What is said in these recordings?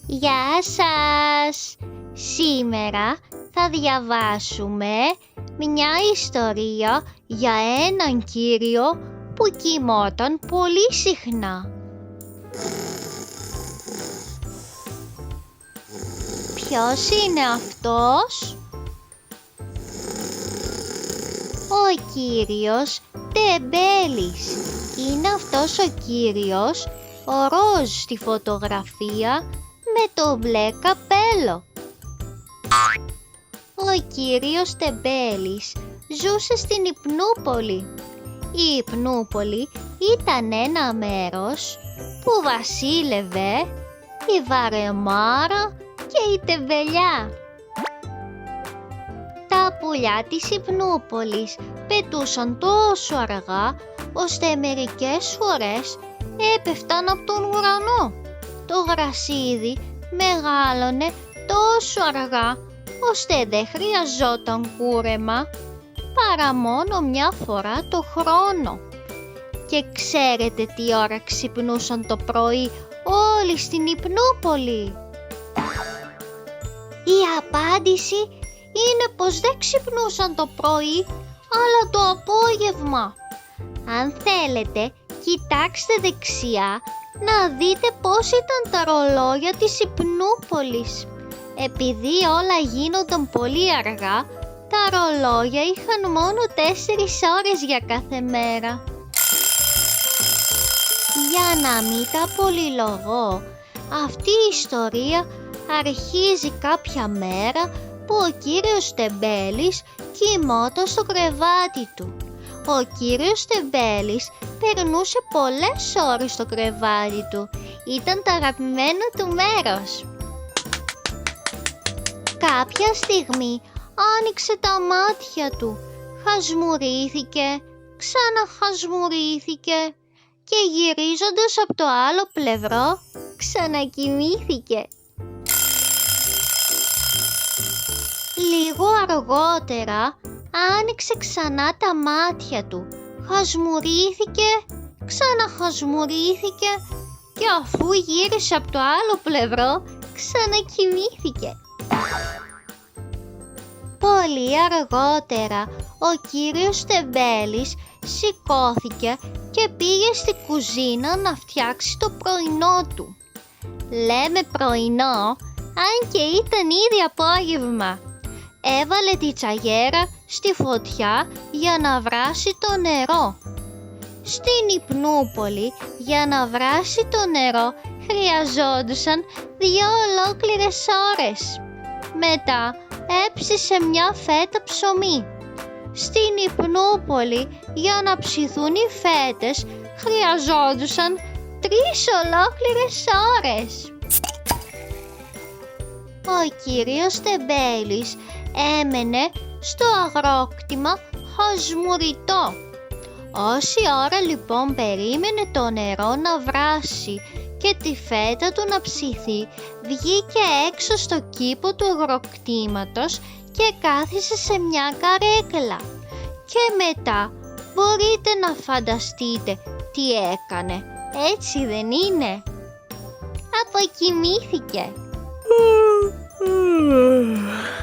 Γεια σας! Σήμερα θα διαβάσουμε μια ιστορία για έναν κύριο που κοιμόταν πολύ συχνά. Ποιος είναι αυτός? Ο κύριος Τεμπέλης. Είναι αυτός ο κύριος, ο ροζ στη φωτογραφία με το μπλε καπέλο. Ο κύριος Τεμπέλης ζούσε στην Υπνούπολη. Η Υπνούπολη ήταν ένα μέρος που βασίλευε η Βαρεμάρα και η Τεμπελιά. Τα πουλιά της Υπνούπολης πετούσαν τόσο αργά, ώστε μερικές φορές έπεφταν από τον ουρανό. Το γρασίδι μεγάλωνε τόσο αργά, ώστε δεν χρειαζόταν κούρεμα παρά μόνο μια φορά το χρόνο. Και ξέρετε τι ώρα ξυπνούσαν το πρωί όλοι στην Υπνούπολη? Η απάντηση είναι πως δεν ξυπνούσαν το πρωί, αλλά το απόγευμα. Αν θέλετε, κοιτάξτε δεξιά να δείτε πώς ήταν τα ρολόγια της Υπνούπολης. Επειδή όλα γίνονταν πολύ αργά, τα ρολόγια είχαν μόνο 4 ώρες για κάθε μέρα. Για να μην τα πολυλογώ, αυτή η ιστορία αρχίζει κάποια μέρα που ο κύριος Τεμπέλης κοιμόταν στο κρεβάτι του. Ο κύριος Τεμπέλης περνούσε πολλές ώρες στο κρεβάτι του. Ήταν το αγαπημένο του μέρος. Κάποια στιγμή άνοιξε τα μάτια του, χασμουρήθηκε, ξαναχασμουρήθηκε και γυρίζοντας από το άλλο πλευρό ξανακοιμήθηκε. Λίγο αργότερα άνοιξε ξανά τα μάτια του, χασμουρήθηκε, ξαναχασμουρήθηκε και αφού γύρισε από το άλλο πλευρό ξανακοιμήθηκε. Πολύ αργότερα ο κύριος Τεμπέλης σηκώθηκε και πήγε στη κουζίνα να φτιάξει το πρωινό του. Λέμε πρωινό, αν και ήταν ήδη απόγευμα. Έβαλε τη τσαγέρα στη φωτιά για να βράσει το νερό. Στην Υπνούπολη για να βράσει το νερό χρειαζόντουσαν 2 ολόκληρες ώρες. Μετά έψησε μια φέτα ψωμί. Στην Υπνούπολη για να ψηθούν οι φέτες χρειαζόντουσαν 3 ολόκληρες ώρες. Ο κύριος Τεμπέλης έμενε στο αγρόκτημα χασμουριτό. Όση ώρα λοιπόν περίμενε το νερό να βράσει και τη φέτα του να ψηθεί, βγήκε έξω στο κήπο του αγροκτήματος και κάθισε σε μια καρέκλα. Και μετά μπορείτε να φανταστείτε τι έκανε, έτσι δεν είναι? Αποκοιμήθηκε.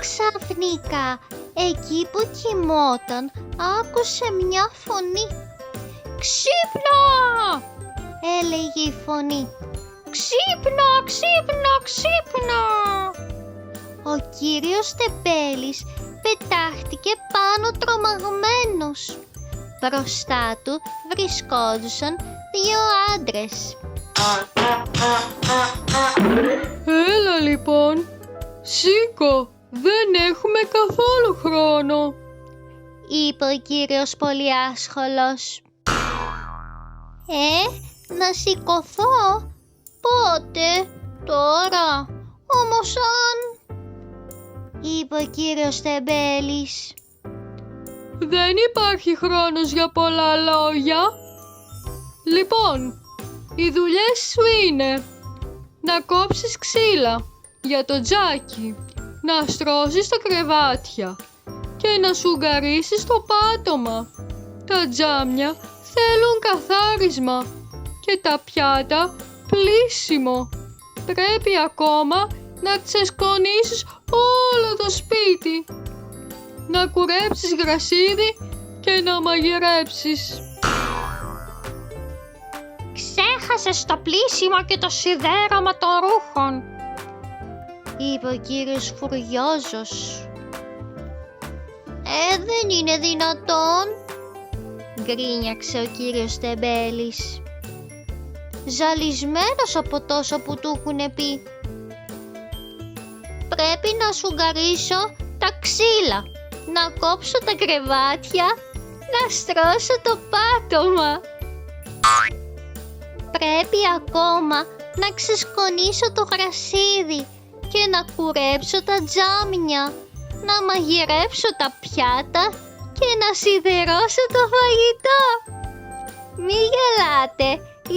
Ξαφνικά, εκεί που κοιμόταν, άκουσε μια φωνή. «Ξύπνα!» έλεγε η φωνή. «Ξύπνα, ξύπνα, ξύπνα!» Ο κύριος Τεμπέλης πετάχτηκε πάνω τρομαγμένος. Μπροστά του βρισκόντουσαν 2 άντρες. «Έλα λοιπόν, σήκω, δεν έχουμε καθόλου χρόνο», είπε ο κύριος πολύ άσχολος. Να σηκωθώ? Πότε? Τώρα? Όμως αν... είπε ο κύριος Τεμπέλης. «Δεν υπάρχει χρόνος για πολλά λόγια. Λοιπόν, οι δουλειές σου είναι να κόψεις ξύλα για το τζάκι, να στρώσεις τα κρεβάτια και να σουγκαρίσεις το πάτωμα. Τα τζάμια θέλουν καθάρισμα και τα πιάτα πλύσιμο. Πρέπει ακόμα να ξεσκονίσεις όλο το σπίτι, να κουρέψεις γρασίδι και να μαγειρέψεις. Ξέχασες το πλύσιμο και το σιδέρωμα των ρούχων, είπε ο κύριος Φουριόζος. Δεν είναι δυνατόν, γκρίνιαξε ο κύριος Τεμπέλης, ζαλισμένος από τόσο που του έχουνε πει. Πρέπει να σουγκαρίσω τα ξύλα, να κόψω τα κρεβάτια, να στρώσω το πάτωμα. Πρέπει ακόμα να ξεσκονίσω το γρασίδι και να κουρέψω τα τζάμια, να μαγειρέψω τα πιάτα και να σιδερώσω το φαγητό. Μη γελάτε,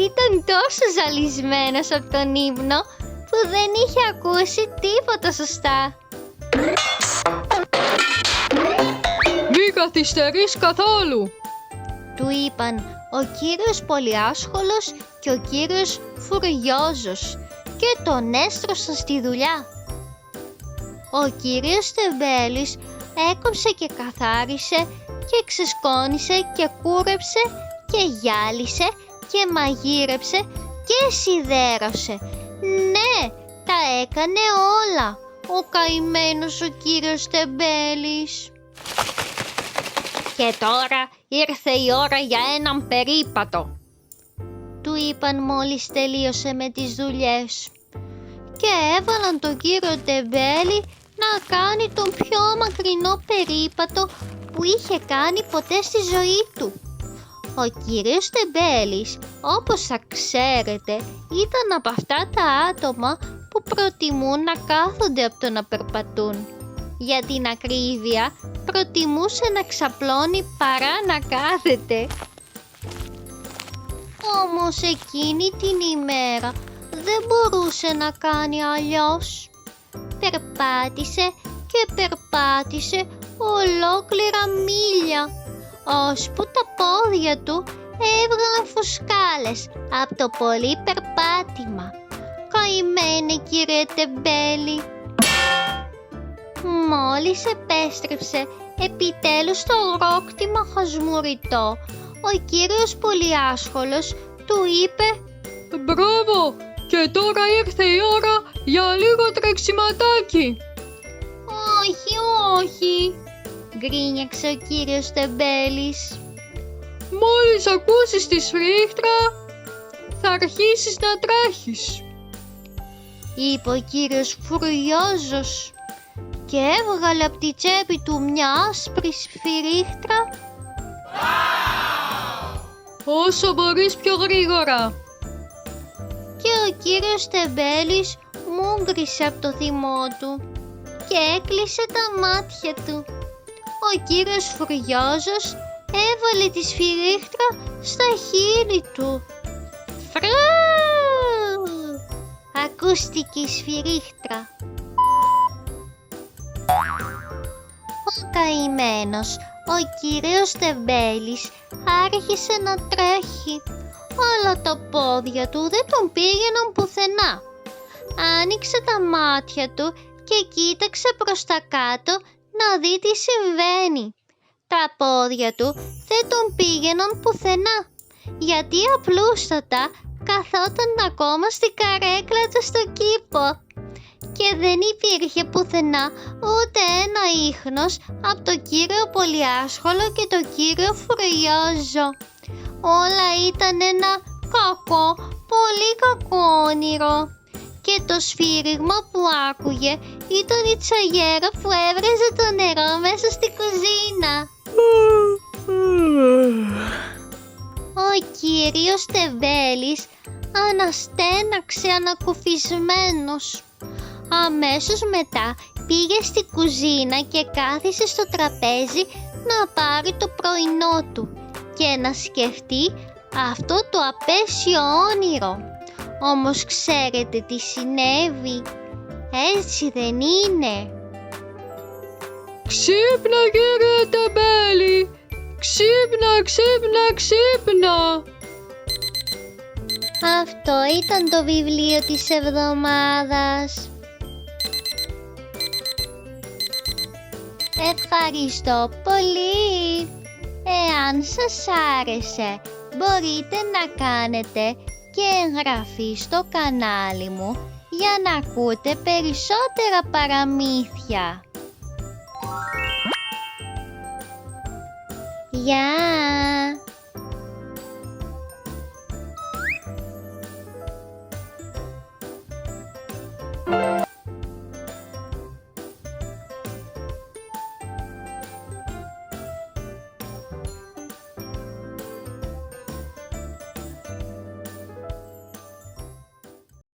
ήταν τόσο ζαλισμένος από τον ύπνο που δεν είχε ακούσει τίποτα σωστά. Μη καθυστερείς καθόλου, του είπαν ο κύριος Πολυάσχολος και ο κύριος Φουριόζος και τον έστρωσαν στη δουλειά. Ο κύριος Τεμπέλης έκοψε και καθάρισε και ξεσκόνησε και κούρεψε και γυάλισε και μαγείρεψε και σιδέρωσε. Ναι, τα έκανε όλα ο καημένος ο κύριος Τεμπέλης. Και τώρα ήρθε η ώρα για έναν περίπατο, του είπαν μόλις τελείωσε με τις δουλειές. Και έβαλαν τον κύριο Τεμπέλη να κάνει τον πιο μακρινό περίπατο που είχε κάνει ποτέ στη ζωή του. Ο κύριος Τεμπέλης, όπως θα ξέρετε, ήταν από αυτά τα άτομα που προτιμούν να κάθονται από το να περπατούν. Για την ακρίβεια, προτιμούσε να ξαπλώνει παρά να κάθεται. Όμως εκείνη την ημέρα δεν μπορούσε να κάνει αλλιώς. Περπάτησε και περπάτησε ολόκληρα μίλια, ώσπου τα πόδια του έβγαλαν φουσκάλες από το πολύ περπάτημα. Καημένε κύριε Τεμπέλη. Μόλις επέστρεψε επιτέλους στο αγρόκτημα χασμουριτό, ο κύριος Πολυάσχολος του είπε «Μπράβο, και τώρα ήρθε η ώρα για λίγο τρεξιματάκι». «Όχι, όχι», γκρίνιαξε ο κύριος Τεμπέλης. «Μόλις ακούσεις τη σφρίχτρα, θα αρχίσεις να τρέχεις», είπε ο κύριος Φουριόζος και έβγαλε από τη τσέπη του μια άσπρη σφυρίχτρα. «Όσο μπορείς πιο γρήγορα». Και ο κύριος Τεμπέλης μούγκρισε από το θυμό του και έκλεισε τα μάτια του. Ο κύριος Φουριόζος έβαλε τη σφυρίχτρα στα χείλη του. Φρου! Ακούστηκε η σφυρίχτρα. Ο καημένος, ο κύριος Τεμπέλης, άρχισε να τρέχει, αλλά τα πόδια του δεν τον πήγαιναν πουθενά. Άνοιξε τα μάτια του και κοίταξε προς τα κάτω να δει τι συμβαίνει. Τα πόδια του δεν τον πήγαιναν πουθενά, γιατί απλούστατα καθόταν ακόμα στη καρέκλα του στο κήπο και δεν υπήρχε πουθενά ούτε ένα ίχνος από τον κύριο Πολυάσχολο και τον κύριο Φουριόζο. Όλα ήταν ένα κακό, πολύ κακό όνειρο. Και το σφύριγμα που άκουγε ήταν η τσαγέρα που έβρεζε το νερό μέσα στη κουζίνα. Ο κύριος Τεμπέλης αναστέναξε ανακουφισμένος. Αμέσως μετά πήγε στη κουζίνα και κάθισε στο τραπέζι να πάρει το πρωινό του και να σκεφτεί αυτό το απέσιο όνειρο. Όμως ξέρετε τι συνέβη? Έτσι δεν είναι? «Ξύπνα κύριε Τεμπέλη! Ξύπνα, ξύπνα, ξύπνα!» Αυτό ήταν το βιβλίο της εβδομάδας. Ευχαριστώ πολύ. Εάν σας άρεσε, μπορείτε να κάνετε και εγγραφή στο κανάλι μου για να ακούτε περισσότερα παραμύθια. Γεια!